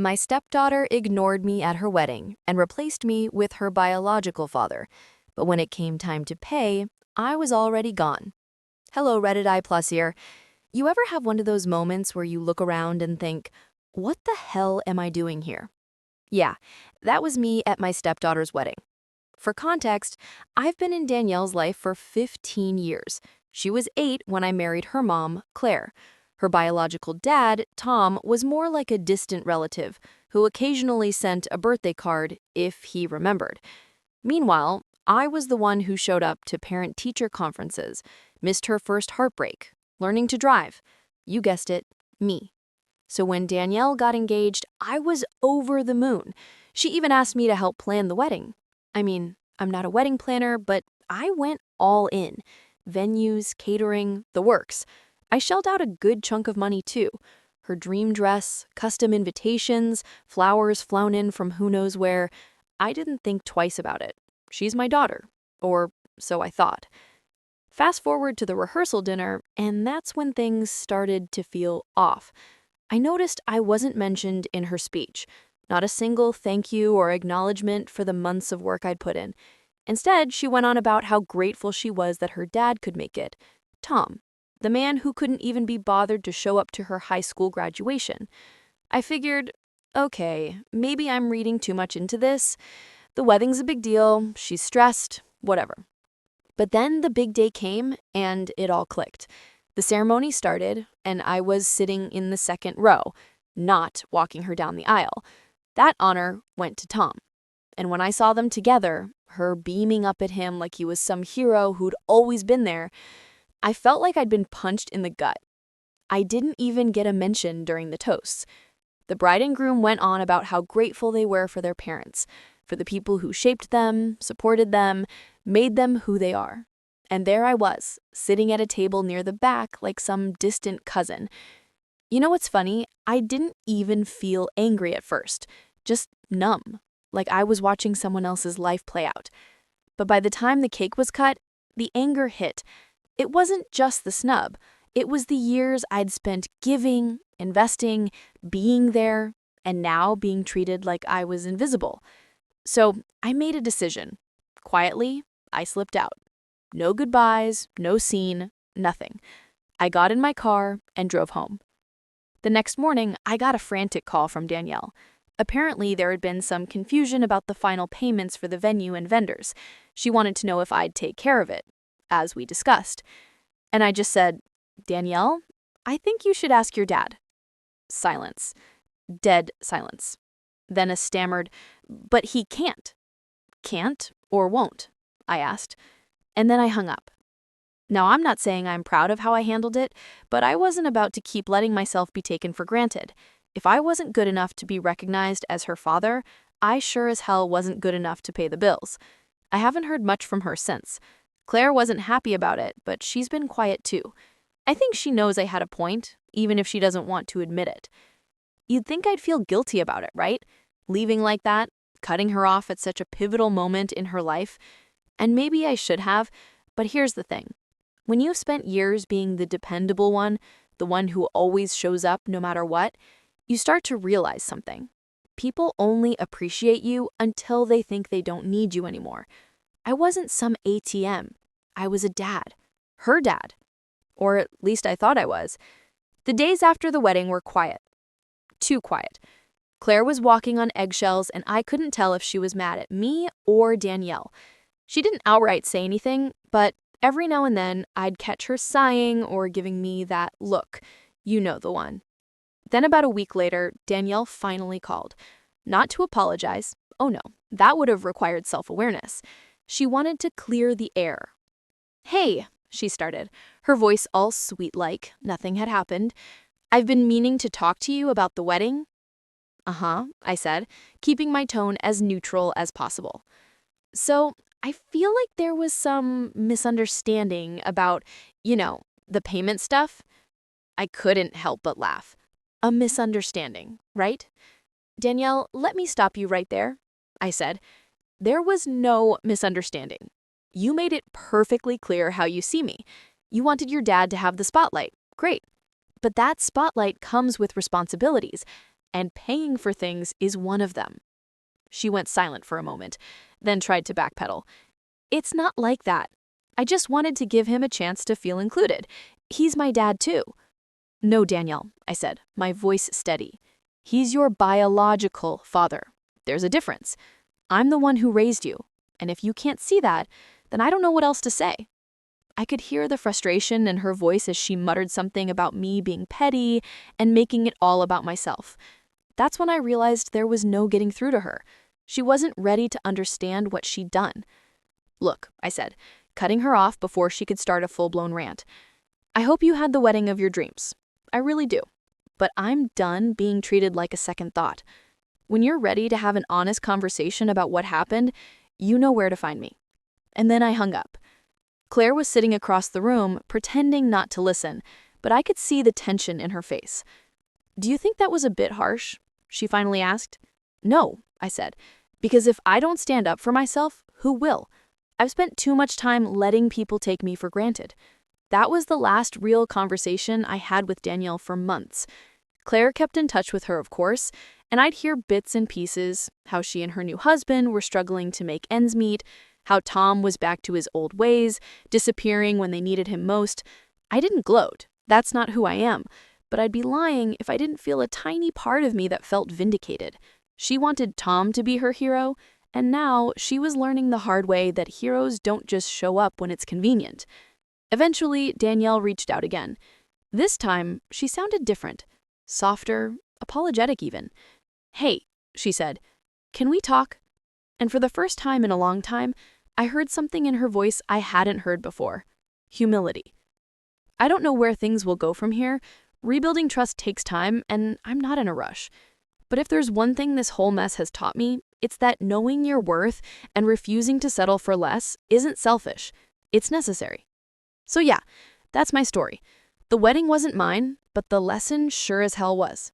My stepdaughter ignored me at her wedding and replaced me with her biological father. But when it came time to pay, I was already gone. Hello, Reddit I Plus here. You ever have one of those moments where you look around and think, what the hell am I doing here? Yeah, that was me at my stepdaughter's wedding. For context, I've been in Danielle's life for 15 years. She was 8 when I married her mom, Claire. Her biological dad, Tom, was more like a distant relative who occasionally sent a birthday card if he remembered. Meanwhile, I was the one who showed up to parent-teacher conferences, missed her first heartbreak, learning to drive. You guessed it, me. So when Danielle got engaged, I was over the moon. She even asked me to help plan the wedding. I mean, I'm not a wedding planner, but I went all in. Venues, catering, the works. I shelled out a good chunk of money too. Her dream dress, custom invitations, flowers flown in from who knows where. I didn't think twice about it. She's my daughter. Or so I thought. Fast forward to the rehearsal dinner, and that's when things started to feel off. I noticed I wasn't mentioned in her speech. Not a single thank you or acknowledgement for the months of work I'd put in. Instead, she went on about how grateful she was that her dad could make it. Tom, the man who couldn't even be bothered to show up to her high school graduation. I figured, okay, maybe I'm reading too much into this. The wedding's a big deal, she's stressed, whatever. But then the big day came, and it all clicked. The ceremony started, and I was sitting in the second row, not walking her down the aisle. That honor went to Tom. And when I saw them together, her beaming up at him like he was some hero who'd always been there, I felt like I'd been punched in the gut. I didn't even get a mention during the toasts. The bride and groom went on about how grateful they were for their parents, for the people who shaped them, supported them, made them who they are. And there I was, sitting at a table near the back like some distant cousin. You know what's funny? I didn't even feel angry at first, just numb, like I was watching someone else's life play out. But by the time the cake was cut, the anger hit. It wasn't just the snub. It was the years I'd spent giving, investing, being there, and now being treated like I was invisible. So I made a decision. Quietly, I slipped out. No goodbyes, no scene, nothing. I got in my car and drove home. The next morning, I got a frantic call from Danielle. Apparently, there had been some confusion about the final payments for the venue and vendors. She wanted to know if I'd take care of it, as we discussed. And I just said, Danielle, I think you should ask your dad. Silence. Dead silence. Then a stammered, but he can't. Can't or won't? I asked. And then I hung up. Now, I'm not saying I'm proud of how I handled it, but I wasn't about to keep letting myself be taken for granted. If I wasn't good enough to be recognized as her father, I sure as hell wasn't good enough to pay the bills. I haven't heard much from her since. Claire wasn't happy about it, but she's been quiet too. I think she knows I had a point, even if she doesn't want to admit it. You'd think I'd feel guilty about it, right? Leaving like that, cutting her off at such a pivotal moment in her life. And maybe I should have, but here's the thing. When you've spent years being the dependable one, the one who always shows up no matter what, you start to realize something. People only appreciate you until they think they don't need you anymore. I wasn't some ATM. I was a dad. Her dad. Or at least I thought I was. The days after the wedding were quiet. Too quiet. Claire was walking on eggshells, and I couldn't tell if she was mad at me or Danielle. She didn't outright say anything, but every now and then I'd catch her sighing or giving me that look. You know the one. Then about a week later, Danielle finally called. Not to apologize. Oh no, that would have required self-awareness. She wanted to clear the air. Hey, she started, her voice all sweet-like, nothing had happened. I've been meaning to talk to you about the wedding. Uh-huh, I said, keeping my tone as neutral as possible. So, I feel like there was some misunderstanding about, the payment stuff. I couldn't help but laugh. A misunderstanding, right? Danielle, let me stop you right there, I said. There was no misunderstanding. You made it perfectly clear how you see me. You wanted your dad to have the spotlight. Great. But that spotlight comes with responsibilities. and paying for things is one of them. She went silent for a moment, then tried to backpedal. It's not like that. I just wanted to give him a chance to feel included. He's my dad too. No, Danielle, I said, my voice steady. He's your biological father. There's a difference. I'm the one who raised you, and if you can't see that, then I don't know what else to say. I could hear the frustration in her voice as she muttered something about me being petty and making it all about myself. That's when I realized there was no getting through to her. She wasn't ready to understand what she'd done. Look, I said, cutting her off before she could start a full-blown rant. I hope you had the wedding of your dreams. I really do. But I'm done being treated like a second thought. When you're ready to have an honest conversation about what happened, you know where to find me. And then I hung up. Claire was sitting across the room, pretending not to listen, but I could see the tension in her face. Do you think that was a bit harsh? She finally asked. No, I said, because if I don't stand up for myself, who will? I've spent too much time letting people take me for granted. That was the last real conversation I had with Danielle for months. Claire kept in touch with her, of course, and I'd hear bits and pieces, how she and her new husband were struggling to make ends meet, how Tom was back to his old ways, disappearing when they needed him most. I didn't gloat. That's not who I am. But I'd be lying if I didn't feel a tiny part of me that felt vindicated. She wanted Tom to be her hero, and now she was learning the hard way that heroes don't just show up when it's convenient. Eventually, Danielle reached out again. This time, she sounded different. Softer, apologetic even. Hey, she said, can we talk? And for the first time in a long time, I heard something in her voice I hadn't heard before. Humility. I don't know where things will go from here. Rebuilding trust takes time, and I'm not in a rush. But if there's one thing this whole mess has taught me, it's that knowing your worth and refusing to settle for less isn't selfish. It's necessary. So yeah, that's my story. The wedding wasn't mine, but the lesson sure as hell was.